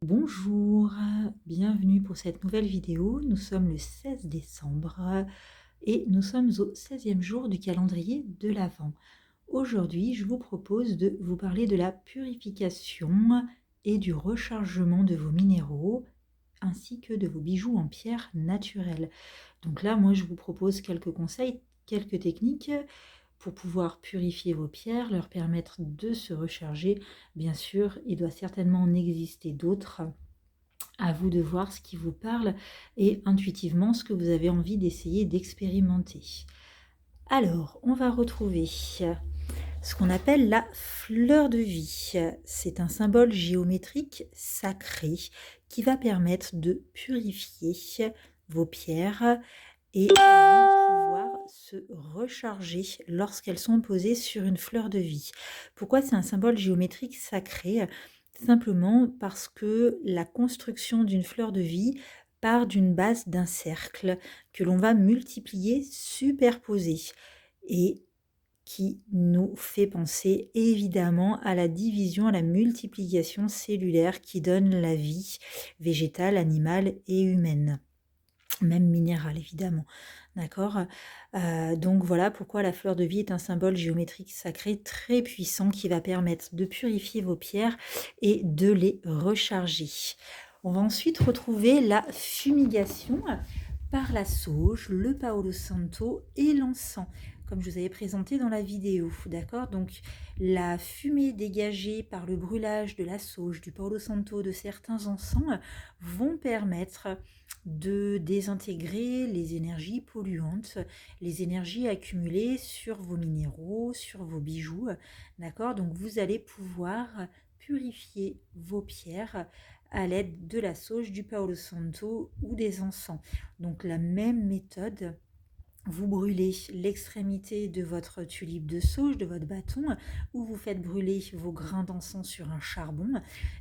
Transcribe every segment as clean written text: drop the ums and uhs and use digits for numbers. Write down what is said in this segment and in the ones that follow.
Bonjour, bienvenue pour cette nouvelle vidéo. Nous sommes le 16 décembre et nous sommes au 16e jour du calendrier de l'Avent. Aujourd'hui, je vous propose de vous parler de la purification et du rechargement de vos minéraux ainsi que de vos bijoux en pierre naturelle. Donc là, moi, je vous propose quelques conseils, quelques techniques pour pouvoir purifier vos pierres, leur permettre de se recharger. Bien sûr, il doit certainement en exister d'autres. À vous de voir ce qui vous parle et intuitivement ce que vous avez envie d'essayer d'expérimenter. Alors, on va retrouver ce qu'on appelle la fleur de vie. C'est un symbole géométrique sacré qui va permettre de purifier vos pierres et elles vont pouvoir se recharger lorsqu'elles sont posées sur une fleur de vie. Pourquoi c'est un symbole géométrique sacré? Simplement parce que la construction d'une fleur de vie part d'une base d'un cercle que l'on va multiplier, superposer et qui nous fait penser évidemment à la division, à la multiplication cellulaire qui donne la vie végétale, animale et humaine. Même minérale évidemment, d'accord. Donc voilà pourquoi la fleur de vie est un symbole géométrique sacré très puissant qui va permettre de purifier vos pierres et de les recharger. On va ensuite retrouver la fumigation par la sauge, le Palo Santo et l'encens, comme je vous avais présenté dans la vidéo, d'accord. Donc la fumée dégagée par le brûlage de la sauge, du Palo Santo, de certains encens vont permettre de désintégrer les énergies polluantes, les énergies accumulées sur vos minéraux, sur vos bijoux, d'accord. Donc vous allez pouvoir purifier vos pierres à l'aide de la sauge, du Palo Santo ou des encens. Donc la même méthode, vous brûlez l'extrémité de votre tulipe de sauge, de votre bâton, ou vous faites brûler vos grains d'encens sur un charbon,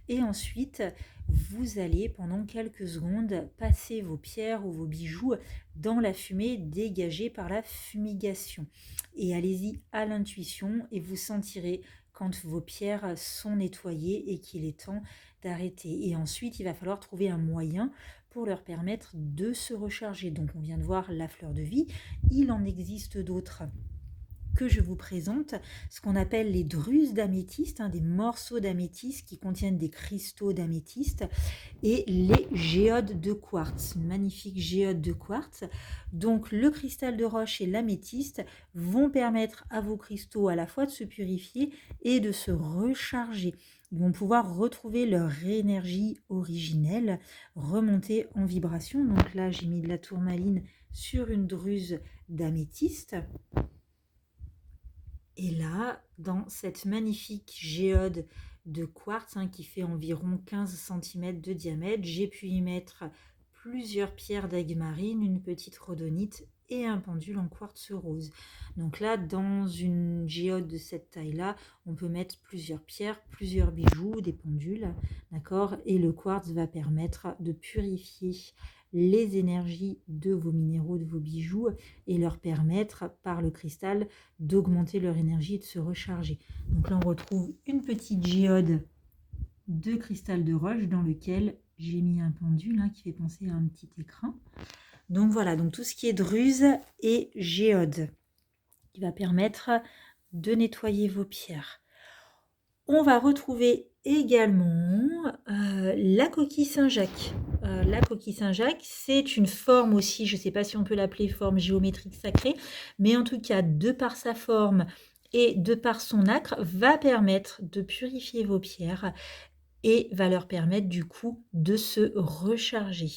et ensuite vous allez pendant quelques secondes passer vos pierres ou vos bijoux dans la fumée dégagée par la fumigation. Et allez-y à l'intuition et vous sentirez quand vos pierres sont nettoyées et qu'il est temps d'arrêter. Et ensuite, il va falloir trouver un moyen pour leur permettre de se recharger. Donc on vient de voir la fleur de vie, il en existe d'autres que je vous présente, ce qu'on appelle les drusses d'améthyste, des morceaux d'améthyste qui contiennent des cristaux d'améthyste, et les géodes de quartz, une magnifique géode de quartz. Donc le cristal de roche et l'améthyste vont permettre à vos cristaux à la fois de se purifier et de se recharger. Ils vont pouvoir retrouver leur énergie originelle, remonter en vibration. Donc là, j'ai mis de la tourmaline sur une druse d'améthyste. Et là, dans cette magnifique géode de quartz qui fait environ 15 cm de diamètre, j'ai pu y mettre plusieurs pierres d'aigue marine, une petite rhodonite et un pendule en quartz rose. Donc là, dans une géode de cette taille-là, on peut mettre plusieurs pierres, plusieurs bijoux, des pendules, d'accord. Et le quartz va permettre de purifier les énergies de vos minéraux, de vos bijoux, et leur permettre par le cristal d'augmenter leur énergie et de se recharger. Donc là, on retrouve une petite géode de cristal de roche dans lequel j'ai mis un pendule qui fait penser à un petit écran. Donc voilà, donc tout ce qui est druse et géode qui va permettre de nettoyer vos pierres. On va retrouver également la coquille Saint-Jacques. La coquille Saint-Jacques, c'est une forme aussi, je ne sais pas si on peut l'appeler forme géométrique sacrée, mais en tout cas, de par sa forme et de par son acre, va permettre de purifier vos pierres et va leur permettre du coup de se recharger.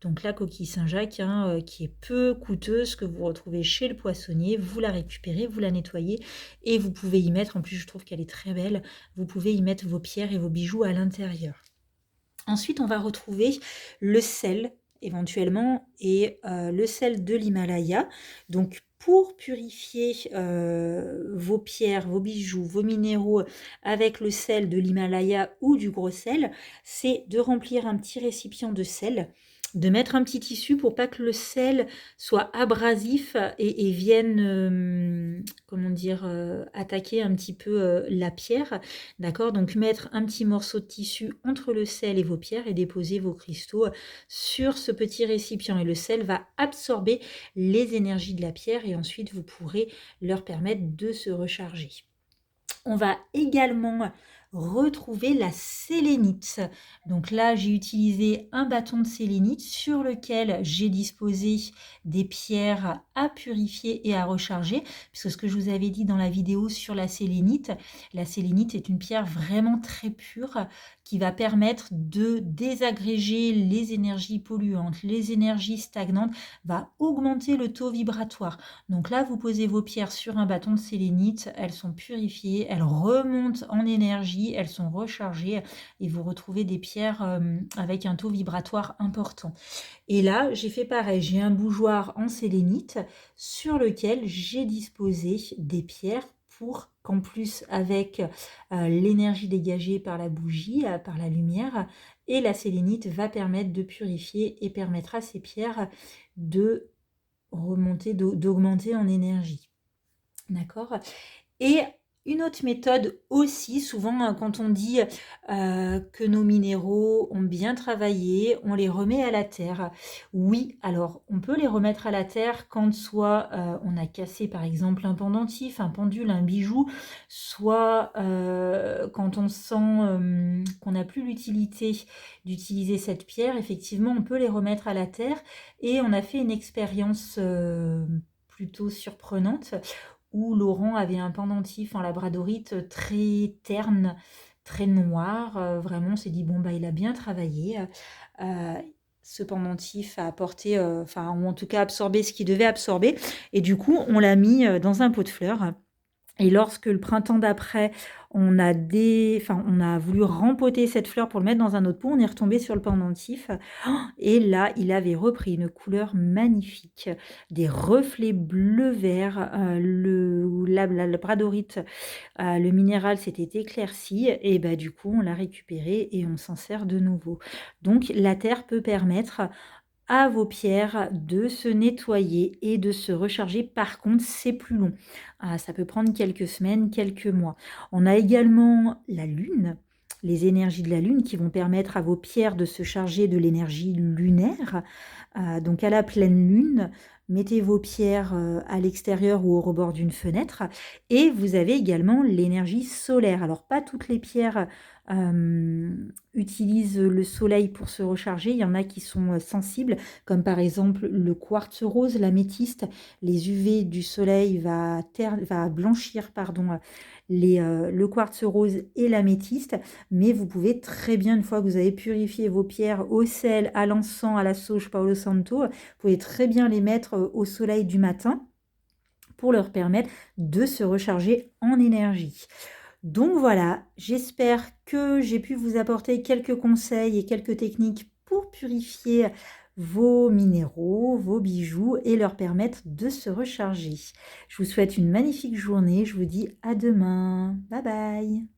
Donc la coquille Saint-Jacques, qui est peu coûteuse, que vous retrouvez chez le poissonnier, vous la récupérez, vous la nettoyez et vous pouvez y mettre, en plus je trouve qu'elle est très belle, vous pouvez y mettre vos pierres et vos bijoux à l'intérieur. Ensuite, on va retrouver le sel éventuellement et le sel de l'Himalaya. Donc pour purifier vos pierres, vos bijoux, vos minéraux avec le sel de l'Himalaya ou du gros sel, c'est de remplir un petit récipient de sel de mettre un petit tissu pour pas que le sel soit abrasif et vienne, comment dire, attaquer un petit peu la pierre. D'accord? Donc mettre un petit morceau de tissu entre le sel et vos pierres et déposer vos cristaux sur ce petit récipient. Et le sel va absorber les énergies de la pierre et ensuite vous pourrez leur permettre de se recharger. On va également retrouver la sélénite. Donc là, j'ai utilisé un bâton de sélénite sur lequel j'ai disposé des pierres à purifier et à recharger. Puisque ce que je vous avais dit dans la vidéo sur la sélénite est une pierre vraiment très pure qui va permettre de désagréger les énergies polluantes, les énergies stagnantes, va augmenter le taux vibratoire. Donc là, vous posez vos pierres sur un bâton de sélénite, elles sont purifiées, elles remontent en énergie, elles sont rechargées et vous retrouvez des pierres avec un taux vibratoire important. Et là, j'ai fait pareil, j'ai un bougeoir en sélénite sur lequel j'ai disposé des pierres pour qu'en plus, avec l'énergie dégagée par la bougie, par la lumière, et la sélénite va permettre de purifier et permettra à ces pierres de remonter, d'augmenter en énergie. D'accord? Et une autre méthode aussi, souvent quand on dit que nos minéraux ont bien travaillé, on les remet à la terre. Oui, alors on peut les remettre à la terre quand soit on a cassé par exemple un pendentif, un pendule, un bijou, soit quand on sent qu'on n'a plus l'utilité d'utiliser cette pierre, effectivement on peut les remettre à la terre. Et on a fait une expérience plutôt surprenante où Laurent avait un pendentif en labradorite très terne, très noir. Vraiment, on s'est dit, bon, bah, il a bien travaillé. Ce pendentif a apporté, enfin, ou en tout cas absorbé ce qu'il devait absorber. Et du coup, on l'a mis dans un pot de fleurs. Et lorsque le printemps d'après, on a voulu rempoter cette fleur pour le mettre dans un autre pot, on est retombé sur le pendentif. Et là, il avait repris une couleur magnifique, des reflets bleu-vert, la bradorite, le minéral s'était éclairci et bah, du coup, on l'a récupéré et on s'en sert de nouveau. Donc, la terre peut permettre à vos pierres de se nettoyer et de se recharger. Par contre, c'est plus long. Ça peut prendre quelques semaines, quelques mois. On a également la lune, les énergies de la lune qui vont permettre à vos pierres de se charger de l'énergie lunaire. Donc à la pleine lune, mettez vos pierres à l'extérieur ou au rebord d'une fenêtre. Et vous avez également l'énergie solaire. Alors pas toutes les pierres utilisent le soleil pour se recharger. Il y en a qui sont sensibles, comme par exemple le quartz rose, l'améthyste. Les UV du soleil va blanchir le quartz rose et l'améthyste. Mais vous pouvez très bien, une fois que vous avez purifié vos pierres au sel, à l'encens, à la sauge Palo Santo, vous pouvez très bien les mettre au soleil du matin pour leur permettre de se recharger en énergie. Donc voilà, j'espère que j'ai pu vous apporter quelques conseils et quelques techniques pour purifier vos minéraux, vos bijoux et leur permettre de se recharger. Je vous souhaite une magnifique journée, je vous dis à demain. Bye bye.